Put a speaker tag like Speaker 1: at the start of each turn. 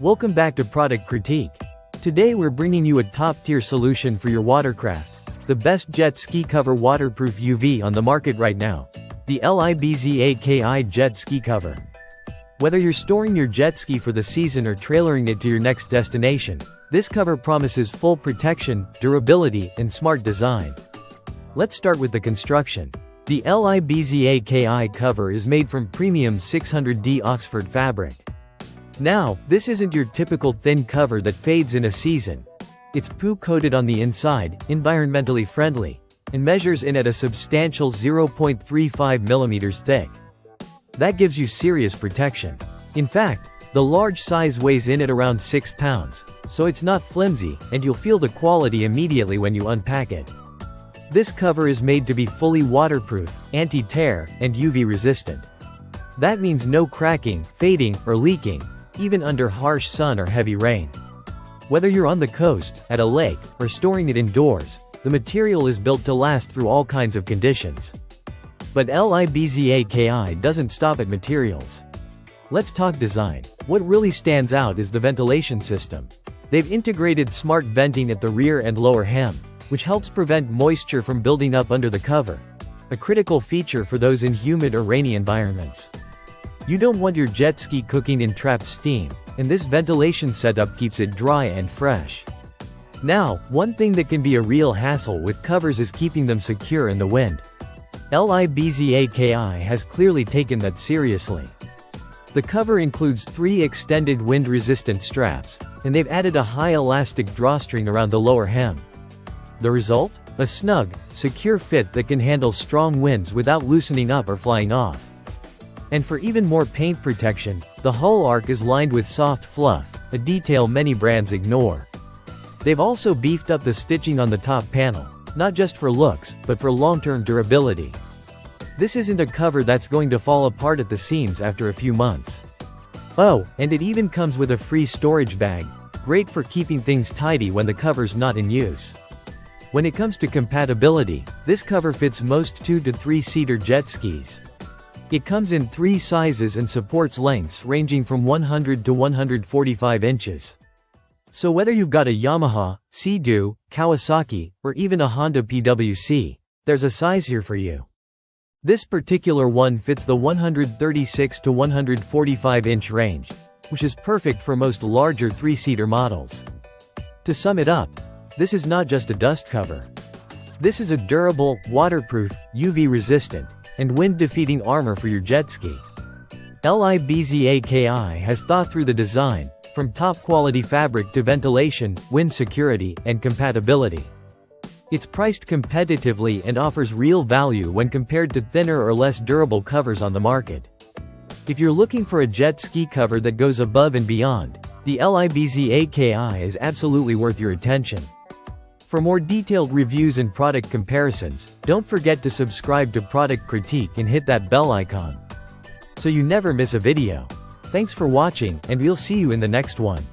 Speaker 1: Welcome back to Product Critique. Today we're bringing you a top-tier solution for your watercraft, the best jet ski cover waterproof UV on the market right now, the LIBZAKI Jet Ski Cover. Whether you're storing your jet ski for the season or trailering it to your next destination, this cover promises full protection, durability, and smart design. Let's start with the construction. The LIBZAKI cover is made from premium 600D Oxford fabric. Now, this isn't your typical thin cover that fades in a season. It's poo-coated on the inside, environmentally friendly, and measures in at a substantial 0.35 mm thick. That gives you serious protection. In fact, the large size weighs in at around 6 pounds, so it's not flimsy, and you'll feel the quality immediately when you unpack it. This cover is made to be fully waterproof, anti-tear, and UV resistant. That means no cracking, fading, or leaking, even under harsh sun or heavy rain. Whether you're on the coast, at a lake, or storing it indoors, the material is built to last through all kinds of conditions. But LIBZAKI doesn't stop at materials. Let's talk design. What really stands out is the ventilation system. They've integrated smart venting at the rear and lower hem, which helps prevent moisture from building up under the cover, a critical feature for those in humid or rainy environments. You don't want your jet ski cooking in trapped steam, and this ventilation setup keeps it dry and fresh. Now, one thing that can be a real hassle with covers is keeping them secure in the wind. LIBZAKI has clearly taken that seriously. The cover includes 3 extended wind-resistant straps, and they've added a high elastic drawstring around the lower hem. The result? A snug, secure fit that can handle strong winds without loosening up or flying off. And for even more paint protection, the hull arc is lined with soft fluff, a detail many brands ignore. They've also beefed up the stitching on the top panel, not just for looks, but for long-term durability. This isn't a cover that's going to fall apart at the seams after a few months. Oh, and it even comes with a free storage bag, great for keeping things tidy when the cover's not in use. When it comes to compatibility, this cover fits most 2 to 3-seater jet skis. It comes in 3 sizes and supports lengths ranging from 100 to 145 inches. So whether you've got a Yamaha, Sea-Doo, Kawasaki, or even a Honda PWC, there's a size here for you. This particular one fits the 136 to 145 inch range, which is perfect for most larger 3-seater models. To sum it up, this is not just a dust cover. This is a durable, waterproof, UV-resistant, and wind-defeating armor for your jet ski. LIBZAKI has thought through the design, from top-quality fabric to ventilation, wind security, and compatibility. It's priced competitively and offers real value when compared to thinner or less durable covers on the market. If you're looking for a jet ski cover that goes above and beyond, the LIBZAKI is absolutely worth your attention. For more detailed reviews and product comparisons, don't forget to subscribe to Product Critique and hit that bell icon, so you never miss a video. Thanks for watching, and we'll see you in the next one.